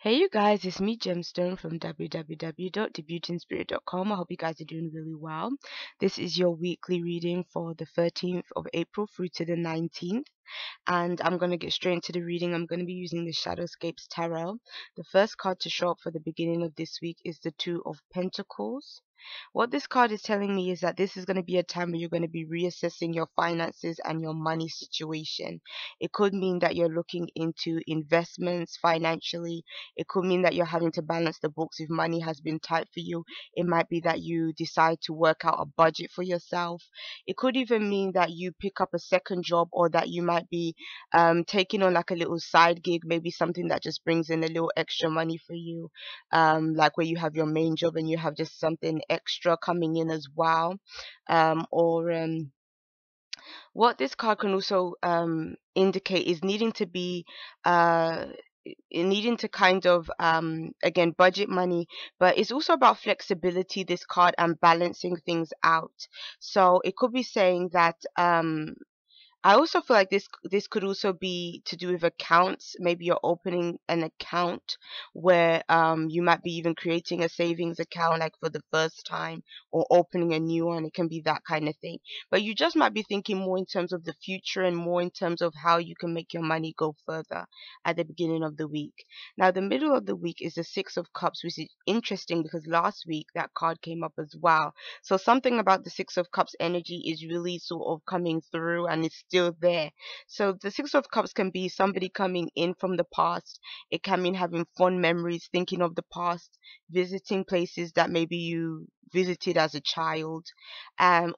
Hey you guys, it's me Gemstone from www.debutinspirit.com. I hope you guys are doing really well. This is your weekly reading for the 13th of April through to the 19th. And I'm going to get straight into the reading. I'm going to be using the Shadowscapes Tarot. The first card to show up for the beginning of this week is the Two of Pentacles. What this card is telling me is that this is going to be a time where you're going to be reassessing your finances and your money situation. It could mean that you're looking into investments financially. It could mean that you're having to balance the books if money has been tight for you. It might be that you decide to work out a budget for yourself. It could even mean that you pick up a second job, or that you might be taking on like a little side gig, maybe something that just brings in a little extra money for you, like where you have your main job and you have just something extra coming in as well. Or what this card can also indicate is needing to be uh, needing to kind of again budget money, but it's also about flexibility, this card, and balancing things out. So it could be saying that I also feel like this could also be to do with accounts. Maybe you're opening an account where you might be even creating a savings account like for the first time, or opening a new one. It can be that kind of thing. But you just might be thinking more in terms of the future and more in terms of how you can make your money go further at the beginning of the week. Now the middle of the week is the Six of Cups, which is interesting because last week that card came up as well. So something about the Six of Cups energy is really sort of coming through and it's still there. So the Six of Cups can be somebody coming in from the past. It can mean having fond memories, thinking of the past, visiting places that maybe you visited as a child,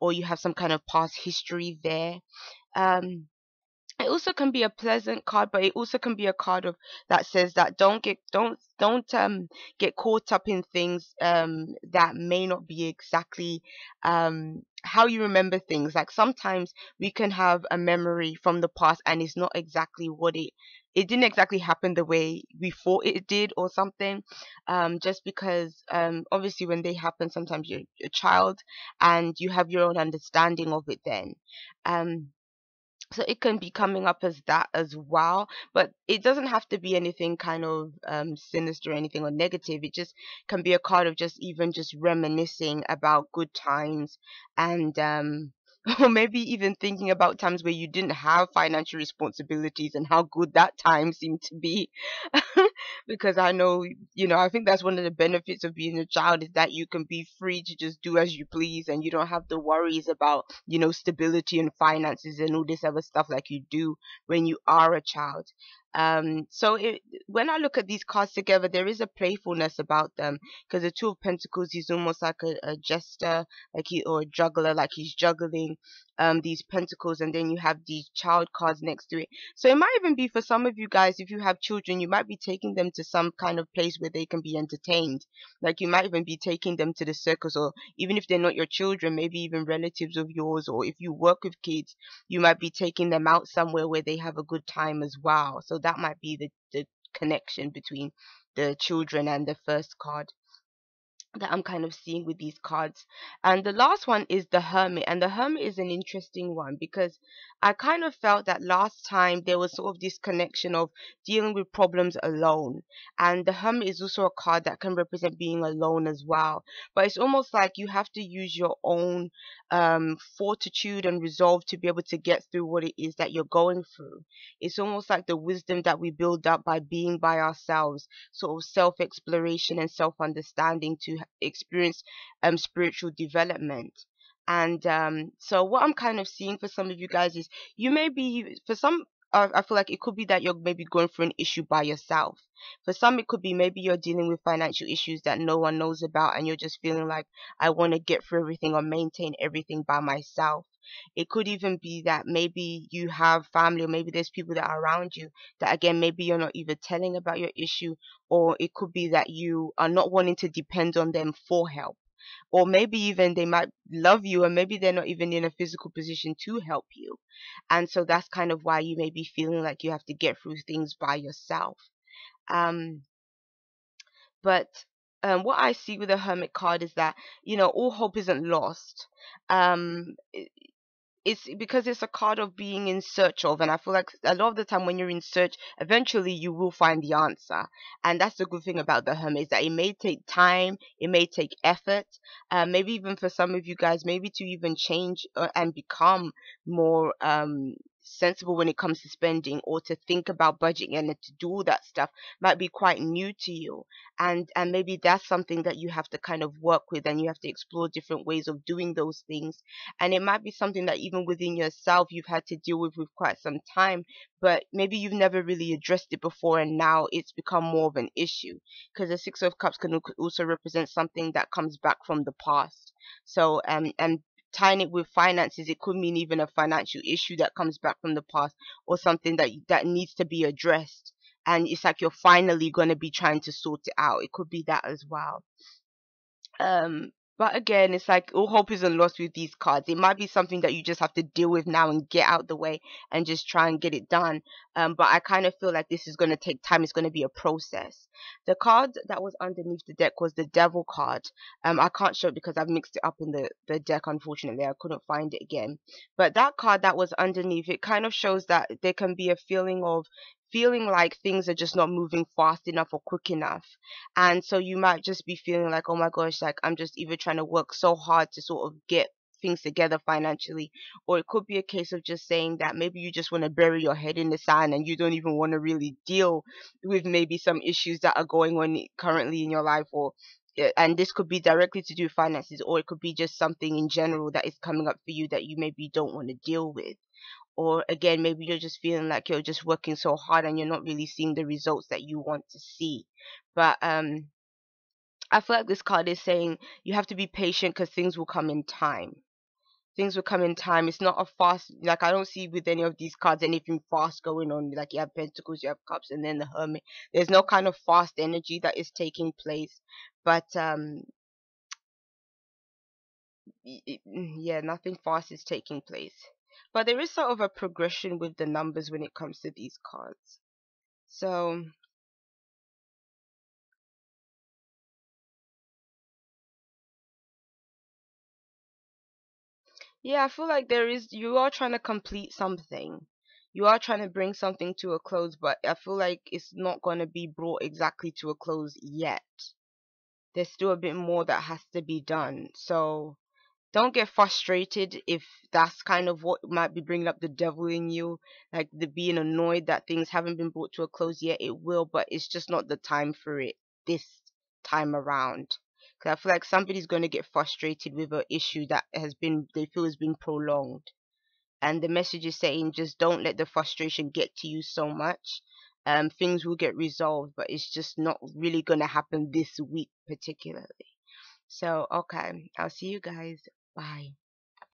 or you have some kind of past history there. Um, it also can be a pleasant card, but it also can be a card of that says that don't get caught up in things that may not be exactly how you remember things. Like sometimes we can have a memory from the past and it's not exactly what it didn't exactly happen the way we thought it did or something. Just because obviously when they happen, sometimes you're a child and you have your own understanding of it then. Um, so it can be coming up as that as well, but it doesn't have to be anything kind of sinister or anything or negative. It just can be a card of just even just reminiscing about good times, and or maybe even thinking about times where you didn't have financial responsibilities and how good that time seemed to be. Because I know, I think that's one of the benefits of being a child, is that you can be free to just do as you please and you don't have the worries about, stability and finances and all this other stuff like you do when you are a child. When I look at these cards together, there is a playfulness about them, because the Two of Pentacles is almost like a jester, or a juggler, like he's juggling these pentacles, and then you have these child cards next to it. So it might even be for some of you guys, if you have children, you might be taking them to some kind of place where they can be entertained. Like you might even be taking them to the circus, or even if they're not your children, maybe even relatives of yours, or if you work with kids, you might be taking them out somewhere where they have a good time as well. So that might be the connection between the children and the first card that I'm kind of seeing with these cards. And the last one is the Hermit. And the Hermit is an interesting one because I kind of felt that last time there was sort of this connection of dealing with problems alone. And the Hermit is also a card that can represent being alone as well. But it's almost like you have to use your own fortitude and resolve to be able to get through what it is that you're going through. It's almost like the wisdom that we build up by being by ourselves, sort of self-exploration and self-understanding to experience spiritual development. And so what I'm kind of seeing for some of you guys is, you may be, for some, I feel like it could be that you're maybe going through an issue by yourself. For some, it could be maybe you're dealing with financial issues that no one knows about, and you're just feeling like, I want to get through everything or maintain everything by myself. It could even be that maybe you have family, or maybe there's people that are around you that, again, maybe you're not even telling about your issue, or it could be that you are not wanting to depend on them for help. Or maybe even they might love you and maybe they're not even in a physical position to help you. And so that's kind of why you may be feeling like you have to get through things by yourself. Um, but what I see with the Hermit card is that, all hope isn't lost. Um, it's because it's a card of being in search of, and I feel like a lot of the time when you're in search, eventually you will find the answer. And that's the good thing about the Hermit, is that it may take time, it may take effort, maybe even for some of you guys, maybe to even change and become more sensible when it comes to spending, or to think about budgeting and to do all that stuff, might be quite new to you. And maybe that's something that you have to kind of work with, and you have to explore different ways of doing those things. And it might be something that even within yourself you've had to deal with quite some time, but maybe you've never really addressed it before, and now it's become more of an issue, because the Six of Cups can also represent something that comes back from the past. So and tying it with finances, it could mean even a financial issue that comes back from the past, or something that needs to be addressed, and it's like you're finally going to be trying to sort it out. It could be that as well. um but again, it's like all hope isn't lost with these cards. It might be something that you just have to deal with now and get out the way and just try and get it done. But I kind of feel like this is going to take time. It's going to be a process. The card that was underneath the deck was the Devil card. I can't show it because I've mixed it up in the deck. Unfortunately, I couldn't find it again. But that card that was underneath it kind of shows that there can be a feeling of feeling like things are just not moving fast enough or quick enough. And so you might just be feeling like, oh my gosh, like I'm just either trying to work so hard to sort of get things together financially, or it could be a case of just saying that maybe you just want to bury your head in the sand and you don't even want to really deal with maybe some issues that are going on currently in your life. Or and this could be directly to do with finances, or it could be just something in general that is coming up for you that you maybe don't want to deal with. Or again, maybe you're just feeling like you're just working so hard and you're not really seeing the results that you want to see. But I feel like this card is saying you have to be patient, because things will come in time. Things will come in time. It's not a fast, like I don't see with any of these cards anything fast going on. Like you have Pentacles, you have Cups, and then the Hermit. There's no kind of fast energy that is taking place. But yeah, nothing fast is taking place. But there is sort of a progression with the numbers when it comes to these cards. So yeah, I feel like you are trying to complete something. You are trying to bring something to a close, but I feel like it's not going to be brought exactly to a close yet. There's still a bit more that has to be done. So don't get frustrated if that's kind of what might be bringing up the devil in you, like the being annoyed that things haven't been brought to a close yet. It will, but it's just not the time for it this time around. Because I feel like somebody's going to get frustrated with an issue that they feel has been prolonged. And the message is saying just don't let the frustration get to you so much. Things will get resolved, but it's just not really going to happen this week particularly. So, okay, I'll see you guys. Bye.